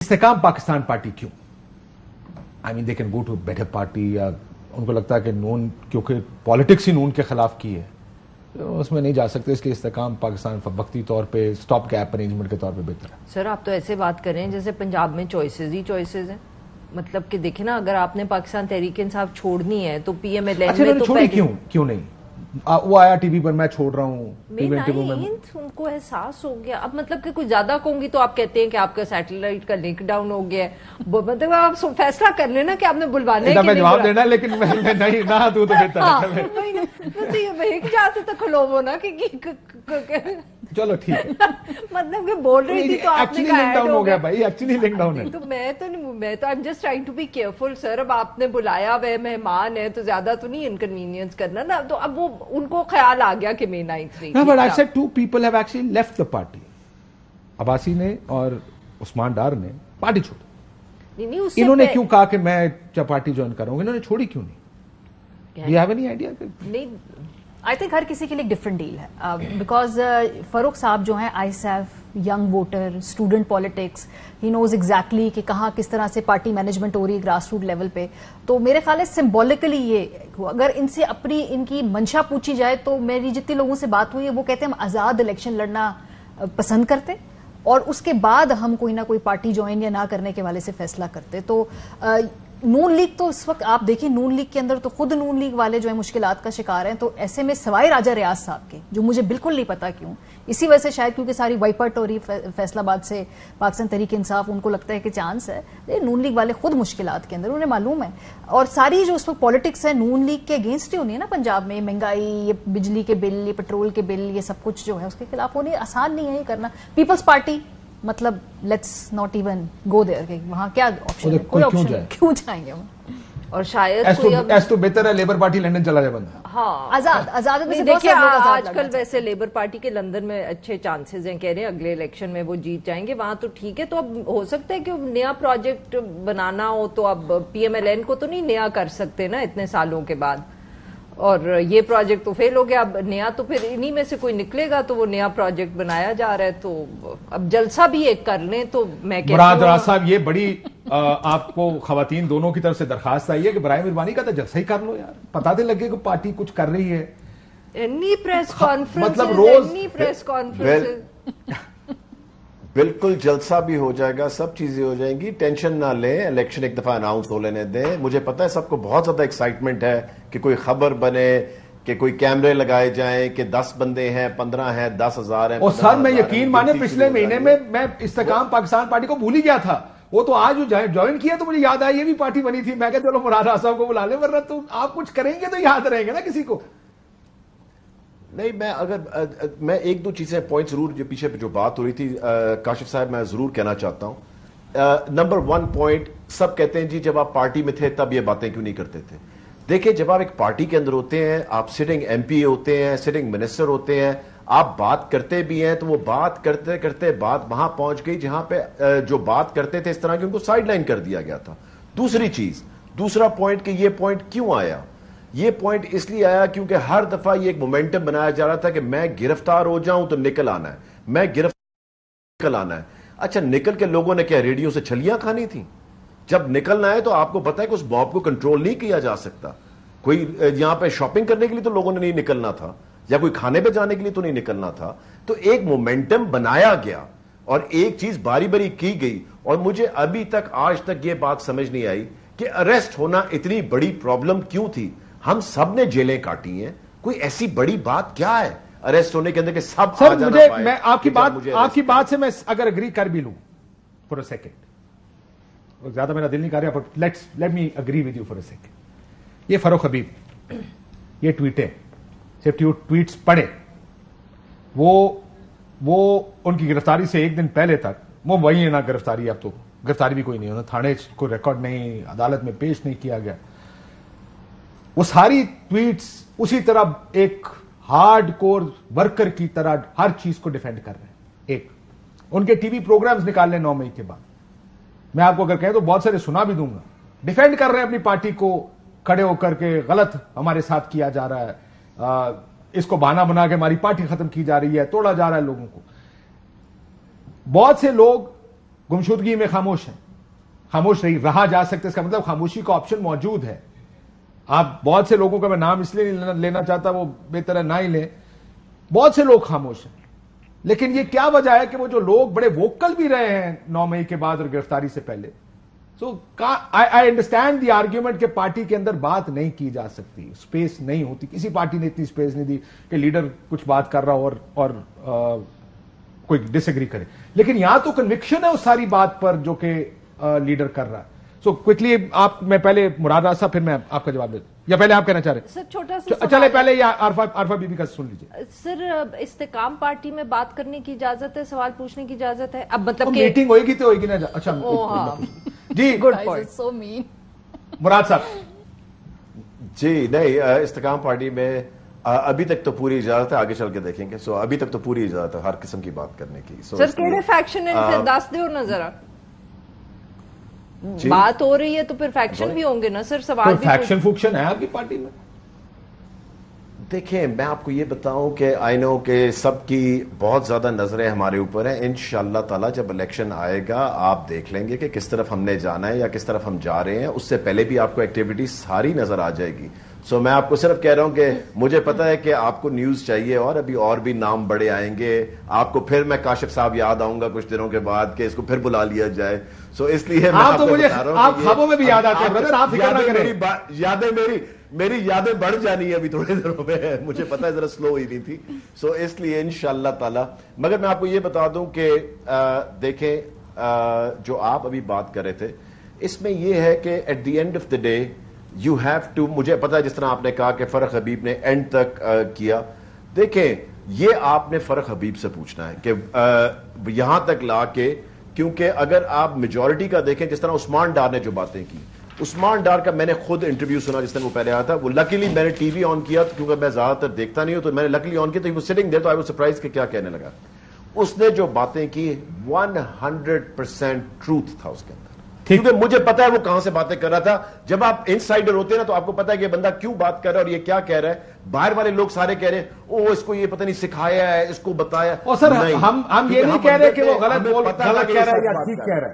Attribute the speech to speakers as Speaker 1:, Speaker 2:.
Speaker 1: استحकाम Pakistan party क्यों? I mean they can go to better party, या उनको लगता है कि नून क्योंकि पॉलिटिक्स ही नून के खिलाफ की है उसमें नहीं जा सकते, इसलिए इस्तेकाम पाकिस्तान वक्ती तौर पे स्टॉप गैप अरेंजमेंट के तौर पे बेहतर है।
Speaker 2: सर आप तो ऐसे बात कर रहे हैं जैसे पंजाब में चॉइसेस ही चॉइसेस हैं, मतलब कि देखे ना, अगर आपने पाकिस्तान तहरीक इंसाफ छोड़नी है तो PMLN में तो
Speaker 1: छोड़ी क्यों नहीं? वो आया टीवी पर, मैं छोड़ रहा हूँ,
Speaker 2: उनको एहसास हो गया। अब मतलब कि कुछ ज्यादा कहूंगी तो आप कहते हैं कि आपका सैटेलाइट का लिंक डाउन हो गया है, मतलब आप फैसला कर लेना कि आपने बुलवाने के लिए
Speaker 1: जवाब देना, लेकिन मैं नहीं ना तू तो बेहतर
Speaker 2: है जाते तो खलोवो ना कि
Speaker 1: चलो ठीक है।
Speaker 2: मतलब कि बोल रही थी तो आपने
Speaker 1: लिंक डाउन हो गया भाई, एक्चुअली लिंक डाउन है।
Speaker 2: तो मैं तो I am just trying to be careful sir. अब आपने बुलाया, वह मेहमान है तो ज्यादा तो नहीं इनकन्वीनियंस करना ना। तो अब वो उनको ख्याल आ गया कि मैं 93
Speaker 1: but I said 2 people have actually left the party. Abbasi ने और उस्मान डार ने पार्टी छोड़ी। इन्होंने क्यों कहा कि मैं पार्टी ज्वाइन करूंगा? इन्होंने छोड़ी क्यों नहीं? You have any idea?
Speaker 3: नहीं, आई थिंक हर किसी के लिए डिफरेंट डील है, बिकॉज फरूख साहब जो हैं ISAF, young voter, student politics, he knows exactly कि कहाँ किस तरह से पार्टी मैनेजमेंट हो रही है ग्रास रूट लेवल पे। तो मेरे ख्याल है सिंबॉलिकली ये, अगर इनसे अपनी इनकी मंशा पूछी जाए तो मेरी जितने लोगों से बात हुई है वो कहते हैं हम आजाद इलेक्शन लड़ना पसंद करते और उसके बाद हम कोई ना कोई पार्टी ज्वाइन या ना करने के वाले से फैसला करते। तो नून लीग तो इस वक्त आप देखिए, नून लीग के अंदर तो खुद नून लीग वाले जो है मुश्किलात का शिकार हैं। तो ऐसे में सवाई राजा रियाज साहब के, जो मुझे बिल्कुल नहीं पता क्यों, इसी वजह से शायद क्योंकि सारी वाइपट हो रही फैसलाबाद से पाकिस्तान तहरीक इंसाफ, उनको लगता है कि चांस है। नून लीग वाले खुद मुश्किलात के अंदर, उन्हें मालूम है। और सारी जो उस वक्त पॉलिटिक्स है नून लीग के अगेंस्ट ही होनी है ना पंजाब में। महंगाई, ये बिजली के बिल, ये पेट्रोल के बिल, ये सब कुछ जो है उसके खिलाफ होनी आसान नहीं है ये करना। पीपल्स पार्टी मतलब let's not even go there, वहां क्या ऑप्शन है? कोई ऑप्शन नहीं, क्यों जाएंगे हम?
Speaker 2: और शायद
Speaker 1: तो बेहतर है लेबर पार्टी लंदन चला जाए बंदा।
Speaker 2: हाँ,
Speaker 3: आजाद में
Speaker 2: देखिए आजकल वैसे लेबर पार्टी के लंदन में अच्छे चांसेस हैं, कह रहे हैं अगले इलेक्शन में वो जीत जाएंगे वहां, तो ठीक है। तो अब हो सकता है कि नया प्रोजेक्ट बनाना हो तो अब PMLN को तो नहीं नया कर सकते ना इतने सालों के बाद, और ये प्रोजेक्ट तो फेल हो गया। अब नया तो फिर इन्हीं में से कोई निकलेगा, तो वो नया प्रोजेक्ट बनाया जा रहा है। तो अब जलसा भी एक कर लें तो मैं कहती हूं
Speaker 1: साहब, ये बड़ी आपको खवातीन दोनों की तरफ से दरखास्त आई है कि बराए मेहरबानी का तो जलसा ही कर लो यार, पता तो लगे कि पार्टी कुछ कर रही है।
Speaker 2: एनी प्रेस कॉन्फ्रेंस,
Speaker 1: मतलब रोज
Speaker 2: एनी प्रेस कॉन्फ्रेंस,
Speaker 4: बिल्कुल जलसा भी हो जाएगा, सब चीजें हो जाएंगी, टेंशन ना लें। इलेक्शन एक दफा अनाउंस हो लेने दें। मुझे पता है सबको बहुत ज्यादा एक्साइटमेंट है कि कोई खबर बने, कि कोई कैमरे लगाए जाएं, कि 10 बंदे हैं, 15 हैं, 10,000 हैं।
Speaker 1: और सर मैं यकीन माने पिछले महीने में मैं इस्तेकाम पाकिस्तान पार्टी को भूल ही गया था। वो तो आज ज्वाइन किया तो मुझे याद आया ये भी पार्टी बनी थी। मैं कहता चलो मुराद साहब को बुला ले, वरना तो आप कुछ करेंगे तो याद रहेंगे ना किसी को।
Speaker 4: नहीं, मैं एक दो चीजें पॉइंट जरूर, जो पीछे जो बात हो रही थी काशिफ साहब, मैं जरूर कहना चाहता हूं। नंबर 1 पॉइंट, सब कहते हैं जी जब आप पार्टी में थे तब ये बातें क्यों नहीं करते थे। देखिए, जब आप एक पार्टी के अंदर होते हैं, आप सिटिंग MP होते हैं, सिटिंग मिनिस्टर होते हैं, आप बात करते भी हैं, तो वो बात करते करते बात वहां पहुंच गई जहां पे जो बात करते थे इस तरह की उनको साइडलाइन कर दिया गया था। दूसरी चीज, दूसरा पॉइंट कि ये पॉइंट क्यों आया? ये पॉइंट इसलिए आया क्योंकि हर दफा ये एक मोमेंटम बनाया जा रहा था कि मैं गिरफ्तार हो जाऊं तो निकल आना है, मैं गिरफ्तार निकल आना है। अच्छा, निकल के लोगों ने क्या रेडियो से छलियां खानी थी? जब निकलना है तो आपको पता है कि उस मॉब को कंट्रोल नहीं किया जा सकता। कोई यहां पे शॉपिंग करने के लिए तो लोगों ने नहीं निकलना था, या कोई खाने पे जाने के लिए तो नहीं निकलना था। तो एक मोमेंटम बनाया गया और एक चीज बारी बारी की गई। और मुझे अभी तक, आज तक ये बात समझ नहीं आई कि अरेस्ट होना इतनी बड़ी प्रॉब्लम क्यों थी। हम सब ने जेलें काटी हैं, कोई ऐसी बड़ी बात क्या है अरेस्ट होने के अंदर कि सब
Speaker 1: सर आ मुझे मैं आपकी बात से मैं अगर एग्री कर भी लूं फॉर अ सेकंड, ज्यादा मेरा दिल नहीं कर रहा, but let me agree with you for a second. ये फरूख हबीब ये ट्वीटें, सिर्फ ट्वीट्स पढ़े, वो उनकी गिरफ्तारी से एक दिन पहले तक वो वही है ना गिरफ्तारी, अब तो गिरफ्तारी भी कोई नहीं, उन्होंने थाने को रिकॉर्ड नहीं, अदालत में पेश नहीं किया गया। वो सारी ट्वीट्स उसी तरह एक हार्ड कोर वर्कर की तरह हर चीज को डिफेंड कर रहे हैं। एक उनके टीवी प्रोग्राम्स निकाल लें 9 मई के बाद, मैं आपको अगर कहें तो बहुत सारे सुना भी दूंगा, डिफेंड कर रहे हैं अपनी पार्टी को, खड़े होकर के गलत हमारे साथ किया जा रहा है, इसको बहाना बना के हमारी पार्टी खत्म की जा रही है, तोड़ा जा रहा है लोगों को। बहुत से लोग गुमशुदगी में खामोश हैं, खामोश रहा जा सकता है, इसका मतलब खामोशी का ऑप्शन मौजूद है। आप बहुत से लोगों का मैं नाम इसलिए नहीं लेना चाहता, वो बेहतर है ना ही लें, बहुत से लोग खामोश हैं। लेकिन ये क्या वजह है कि वो जो लोग बड़े वोकल भी रहे हैं 9 मई के बाद और गिरफ्तारी से पहले, सो आई अंडरस्टैंड द आर्ग्यूमेंट के पार्टी के अंदर बात नहीं की जा सकती, स्पेस नहीं होती, किसी पार्टी ने इतनी स्पेस नहीं दी कि लीडर कुछ बात कर रहा हो और कोई डिसएग्री करे। लेकिन यहां तो कन्विक्शन है उस सारी बात पर जो कि लीडर कर रहा है। सो क्विकली आप, मैं पहले मुराद राज साहब, फिर मैं आपका जवाब देता हूं, या पहले आप कहना चाह रहे?
Speaker 2: सर छोटा सा
Speaker 1: चले पहले या आरफा बीबी का सुन लीजिए।
Speaker 2: सर इस्तेकाम पार्टी में बात करने की इजाजत है, सवाल पूछने की इजाजत है? अब मतलब कि
Speaker 1: मीटिंग होगी तो होगी ना। अच्छा जी,
Speaker 2: good
Speaker 3: Guys,
Speaker 2: point.
Speaker 3: it's so mean.
Speaker 1: Murad साहब।
Speaker 4: जी नहीं, इस्तेकाम पार्टी में अभी तक तो पूरी इजाजत है, आगे चल के देखेंगे। सो अभी तक तो पूरी इजाजत है हर किस्म की बात करने की।
Speaker 2: सर केड़े फैक्शन है दस दो ना जरा, बात हो रही है तो फिर फैक्शन भी होंगे ना सर, सवाल भी
Speaker 1: फैक्शन फूक्शन है आपकी पार्टी में?
Speaker 4: देखें, मैं आपको ये बताऊं कि आई नो कि सबकी बहुत ज्यादा नजरें हमारे ऊपर हैं। इंशाअल्लाह ताला जब इलेक्शन आएगा आप देख लेंगे कि किस तरफ हमने जाना है या किस तरफ हम जा रहे हैं। उससे पहले भी आपको एक्टिविटी सारी नजर आ जाएगी। सो मैं आपको सिर्फ कह रहा हूं कि मुझे पता है कि आपको न्यूज चाहिए और अभी और भी नाम बड़े आएंगे आपको। फिर मैं काशिफ साहब याद आऊंगा कुछ दिनों के बाद कि इसको फिर बुला लिया जाए। सो इसलिए मैं
Speaker 1: आप तो मुझे
Speaker 4: बता रहा हूं
Speaker 1: आप ख्वाबों में भी याद आते हैं ब्रदर, आप फिक्र ना करें।
Speaker 4: मेरी यादें बढ़ जानी है अभी थोड़े दिनों में, मुझे पता है जरा स्लो हुई नहीं थी। सो इसलिए इंशाअल्लाह ताला। मगर मैं आपको ये बता दूं कि देखें, जो आप अभी बात कर रहे थे इसमें यह है कि at the end of the day you have to, मुझे पता है जिस तरह आपने कहा कि फरक हबीब ने एंड तक किया। देखें, ये आपने फरक हबीब से पूछना है कि यहां तक ला के, क्योंकि अगर आप मेजॉरिटी का देखें, जिस तरह उस्मान डार ने जो बातें की, उस्मान डार का मैंने खुद इंटरव्यू सुना जिस दिन वो पहले आया था। वो लकीली मैंने टीवी ऑन किया क्योंकि मैं ज्यादातर देखता नहीं हूं, तो मैंने लकीली ऑन किया तो वो सिटिंग देयर, तो आई वाज सरप्राइज कि क्या कहने लगा। उसने जो बातें की 100% ट्रूथ था उसके अंदर, क्योंकि मुझे पता है वो कहां से बातें कर रहा था। जब आप इनसाइडर होते हैं ना तो आपको पता है कि बंदा क्यों बात कर रहा है और ये क्या कह रहा है। बाहर वाले लोग सारे कह रहे हैं ओ इसको ये पता नहीं सिखाया है, इसको बताया।
Speaker 1: और सर हम ये नहीं कह रहे कि वो गलत कह रहा है या ठीक कह रहा है।